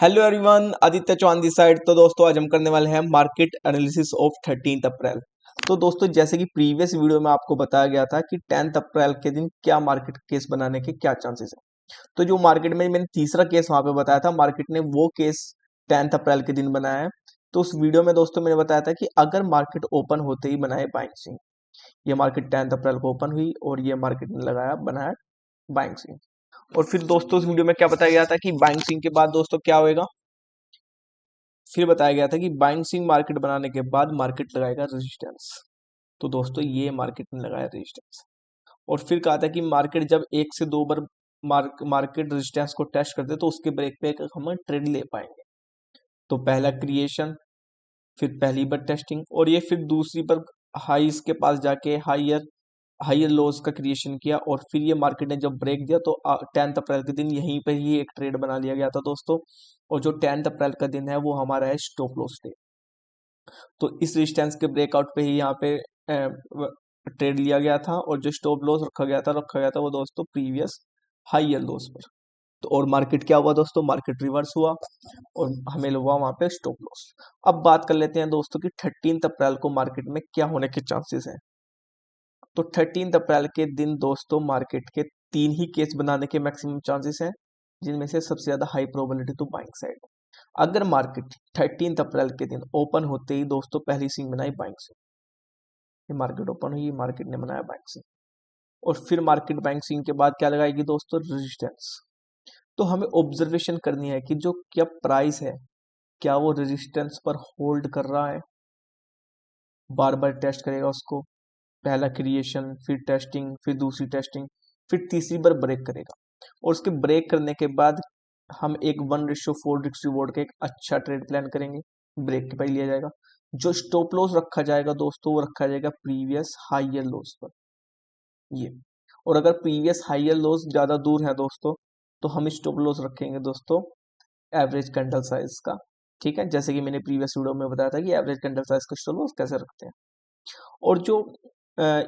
Hello everyone, Aditya Chauhan this side. तो दोस्तों आज हम करने वाले हैं मार्केट एनालिसिस ऑफ 13 अप्रैल। तो दोस्तों जैसे कि प्रीवियस वीडियो में आपको बताया गया था कि 10 अप्रैल के दिन क्या मार्केट केस बनाने के क्या चांसेस है। तो जो मार्केट में मैंने तीसरा केस वहां पे बताया था, मार्केट ने वो केस 10 अप्रैल के दिन बनाया है। तो उस वीडियो में दोस्तों मैंने बताया था कि अगर मार्केट ओपन होते ही बनाए बाइंग स्विंग, ये मार्केट 10 अप्रैल को ओपन हुई और ये मार्केट ने लगाया बनाया बाइंग स्विंग। और फिर दोस्तों उस वीडियो में क्या बताया गया था कि बाइंग स्विंग के बाद दोस्तों क्या होएगा। फिर बताया गया था कि बाइंग स्विंग मार्केट बनाने के बाद मार्केट लगाएगा रेजिस्टेंस। तो दोस्तों ये मार्केट ने लगाया रेजिस्टेंस। और फिर कहा था कि मार्केट जब एक से दो बार मार्केट रेजिस्टेंस को टेस्ट करते तो उसके ब्रेक पे हम ट्रेड ले पाएंगे। तो पहला क्रिएशन, फिर पहली बार टेस्टिंग, और ये फिर दूसरी बार हाईस के पास जाके हायर हायर लोज का क्रिएशन किया। और फिर ये मार्केट ने जब ब्रेक दिया तो 10 अप्रैल के दिन यहीं पर ही एक ट्रेड बना लिया गया था दोस्तों। और जो 10 अप्रैल का दिन है वो हमारा है स्टॉप लॉस डे। तो इस रेजिस्टेंस के ब्रेकआउट पे ही यहाँ पे ट्रेड लिया गया था, और जो स्टॉप लॉस रखा गया था वो दोस्तों प्रीवियस हाई लोस पर। तो और मार्केट क्या हुआ दोस्तों, मार्केट रिवर्स हुआ और हमें हुआ वहां पे स्टॉप लॉस। अब बात कर लेते हैं दोस्तों कि 13 अप्रैल को मार्केट में क्या होने के चांसेस हैं। तो 13 अप्रैल के दिन दोस्तों मार्केट के तीन ही केस बनाने के मैक्सिमम चांसेस हैं, जिनमें से सबसे ज्यादा हाई प्रोबेबिलिटी तो बाइंग साइड है। अगर मार्केट 13 अप्रैल के दिन ओपन होते ही दोस्तों पहली स्विंग बनाई बाइंग से, ये मार्केट ओपन हुई, मार्केट ने बनाया बाइंग से, और फिर मार्केट बाइंग स्विंग के बाद क्या लगाएगी दोस्तों, रेजिस्टेंस। तो हमें ऑब्जर्वेशन करनी है कि जो क्या प्राइस है, क्या वो रेजिस्टेंस पर होल्ड कर रहा है, बार बार टेस्ट करेगा उसको, पहला क्रिएशन, फिर टेस्टिंग, फिर दूसरी टेस्टिंग, फिर तीसरी बार ब्रेक करेगा। और उसके ब्रेक करने के बाद हम एक 1:4 रिस्क रिवॉर्ड का एक अच्छा ट्रेड प्लान करेंगे, ब्रेक के पहले लिया जाएगा। जो स्टॉप लॉस रखा जाएगा दोस्तों वो रखा जाएगा प्रीवियस हायर लॉस पर, ये। और अगर प्रीवियस हायर लॉस ज्यादा दूर है दोस्तों तो हम स्टॉप लॉस रखेंगे दोस्तों एवरेज कैंडल साइज का। ठीक है, जैसे कि मैंने प्रीवियस वीडियो में बताया था कि एवरेज कैंडल साइज का स्टॉप लॉस कैसे रखते हैं। और जो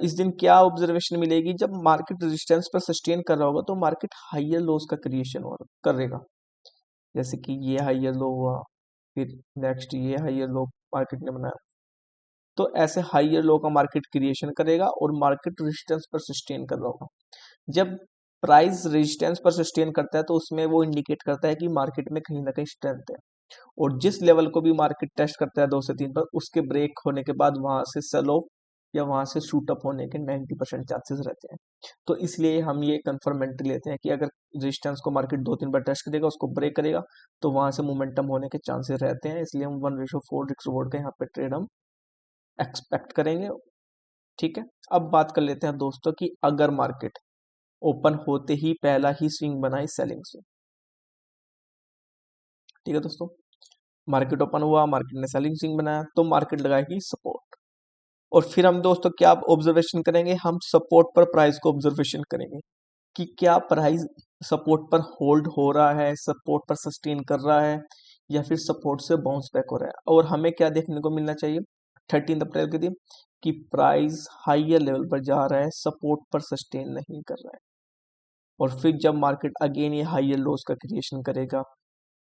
इस दिन क्या ऑब्जर्वेशन मिलेगी, जब मार्केट रेजिस्टेंस पर सस्टेन कर रहा होगा तो मार्केट हायर लोस का क्रिएशन करेगा। जैसे कि ये हायर लो हुआ, फिर नेक्स्ट ये हायर लो मार्केट ने बनाया। तो ऐसे हायर लो का मार्केट क्रिएशन करेगा और मार्केट रेजिस्टेंस पर सस्टेन कर रहा होगा। जब प्राइस रेजिस्टेंस पर सस्टेन करता है तो उसमें वो इंडिकेट करता है कि मार्केट में कहीं ना कहीं स्ट्रेंथ है। और जिस लेवल को भी मार्केट टेस्ट करता है 2 से 3 पर, उसके ब्रेक होने के बाद वहां से सेल ऑफ या वहां से शूट अप होने के 90% चांसेस रहते हैं। तो इसलिए हम ये कंफर्मेंटली लेते हैं कि अगर रेजिस्टेंस को मार्केट 2-3 बार टेस्ट करेगा, उसको ब्रेक करेगा, तो वहां से मोमेंटम होने के चांसेस रहते हैं। इसलिए हम 1:4 रिस्क रिवॉर्ड का यहाँ पे ट्रेड हम एक्सपेक्ट करेंगे। ठीक है, अब बात कर लेते हैं दोस्तों कि अगर मार्केट ओपन होते ही पहला ही स्विंग बनाए सेलिंग स्विंग। ठीक है दोस्तों, मार्केट ओपन हुआ, मार्केट ने सेलिंग स्विंग बनाया तो मार्केट लगाएगी सपोर्ट। और फिर हम दोस्तों क्या ऑब्जर्वेशन करेंगे, हम सपोर्ट पर प्राइस को ऑब्जर्वेशन करेंगे कि क्या प्राइस सपोर्ट पर होल्ड हो रहा है, सपोर्ट पर सस्टेन कर रहा है, या फिर सपोर्ट से बाउंस बैक हो रहा है। और हमें क्या देखने को मिलना चाहिए 13 अप्रैल के दिन, कि प्राइस हायर लेवल पर जा रहा है, सपोर्ट पर सस्टेन नहीं कर रहा है। और फिर जब मार्केट अगेन ये हायर लोस का क्रिएशन करेगा,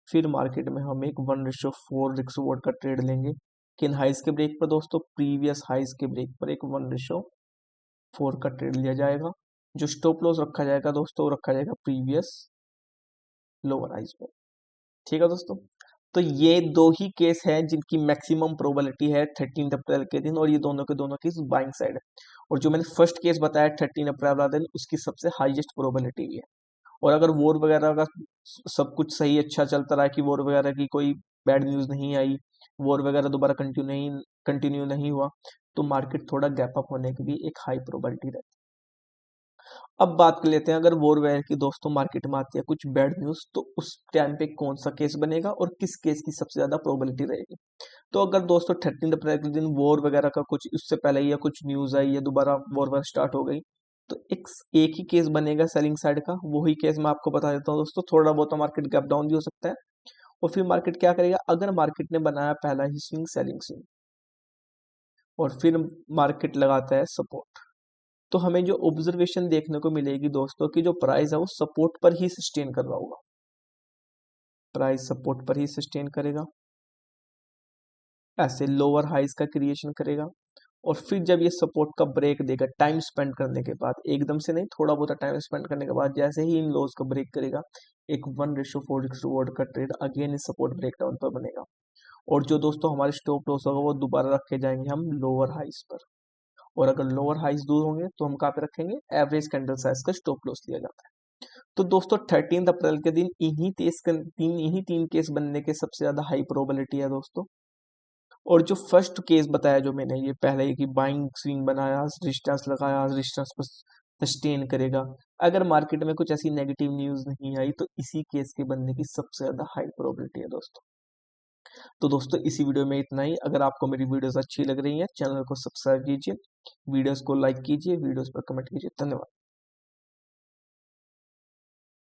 फिर मार्केट में हम एक 1:4 रिस्क रिवॉर्ड का ट्रेड लेंगे। किन हाइस के ब्रेक पर दोस्तों, प्रीवियस हाइस के ब्रेक पर एक 1:4 का ट्रेड लिया जाएगा। जो स्टॉप लॉस रखा जाएगा दोस्तों वो रखा जाएगा प्रीवियस लोअर हाइस पर। ठीक है दोस्तों, तो ये दो ही केस हैं जिनकी मैक्सिमम प्रोबेबिलिटी है 13 अप्रैल के दिन, और ये दोनों के दोनों केस बाइंग साइड है। और जो मैंने फर्स्ट केस बताया 13 अप्रैल वाला दिन, उसकी सबसे हाईएस्ट प्रोबेबिलिटी है। और अगर वॉर वगैरह का सब कुछ सही अच्छा चलता रहा कि वॉर वगैरह की कोई बैड न्यूज नहीं आई, वॉर वगैरह दोबारा कंटिन्यू नहीं हुआ, तो मार्केट थोड़ा गैप अप होने की भी एक हाई प्रोबेबिलिटी रहती है। अब बात कर लेते हैं, अगर वॉर वगैरह की दोस्तों मार्केट में आती है कुछ बैड न्यूज, तो उस टाइम पे कौन सा केस बनेगा और किस केस की सबसे ज्यादा प्रोबेबिलिटी रहेगी। तो अगर दोस्तों 13 अप्रैल के दिन वॉर वगैरह का कुछ उससे पहले या कुछ न्यूज आई या दोबारा वॉर वगैरह स्टार्ट हो गई, तो एक ही केस बनेगा सेलिंग साइड का। वही केस मैं आपको बता देता हूँ दोस्तों, थोड़ा बहुत मार्केट गैप डाउन भी हो सकता है। और फिर मार्केट क्या करेगा, अगर मार्केट ने बनाया पहला ही स्विंग सेलिंग स्विंग और फिर मार्केट लगाता है सपोर्ट, तो हमें जो ऑब्जर्वेशन देखने को मिलेगी दोस्तों कि जो प्राइस है वो सपोर्ट पर ही सस्टेन कर रहा होगा। प्राइस सपोर्ट पर ही सस्टेन करेगा, ऐसे लोअर हाइज का क्रिएशन करेगा, और फिर जब ये सपोर्ट का ब्रेक देगा टाइम स्पेंड करने के बाद, एकदम से नहीं, थोड़ा बहुत टाइम स्पेंड करने के बाद जैसे ही इन लोज का ब्रेक करेगा, एक 1:4 रिवॉर्ड का ट्रेड अगेन इस सपोर्ट ब्रेकडाउन पर बनेगा, और जो दोस्तों हमारे स्टॉप लॉस होगा वो दोबारा रखे जाएंगे हम लोअर हाइज पर, और अगर लोअर हाइज दूर होंगे तो हम कहाँ पे रखेंगे, एवरेज कैंडल साइज का स्टॉप लॉस लिया जाता है। तो दोस्तों 13 अप्रैल के दिन इन्हीं तीन केस बनने के सबसे ज्यादा हाई प्रोबेबिलिटी है दोस्तों। और जो फर्स्ट केस बताया जो मैंने ये पहले ही कि बाइंग स्विंग बनाया, रेजिस्टेंस लगाया, रेजिस्टेंस पर सस्टेन करेगा, अगर मार्केट में कुछ ऐसी नेगेटिव न्यूज नहीं आई तो इसी केस के बनने की सबसे ज्यादा हाई प्रोबेबिलिटी है दोस्तों। तो दोस्तों इसी वीडियो में इतना ही। अगर आपको मेरी वीडियोस अच्छी लग रही हैं, चैनल को सब्सक्राइब कीजिए, वीडियोस को लाइक कीजिए, वीडियोस पर कमेंट कीजिए। धन्यवाद।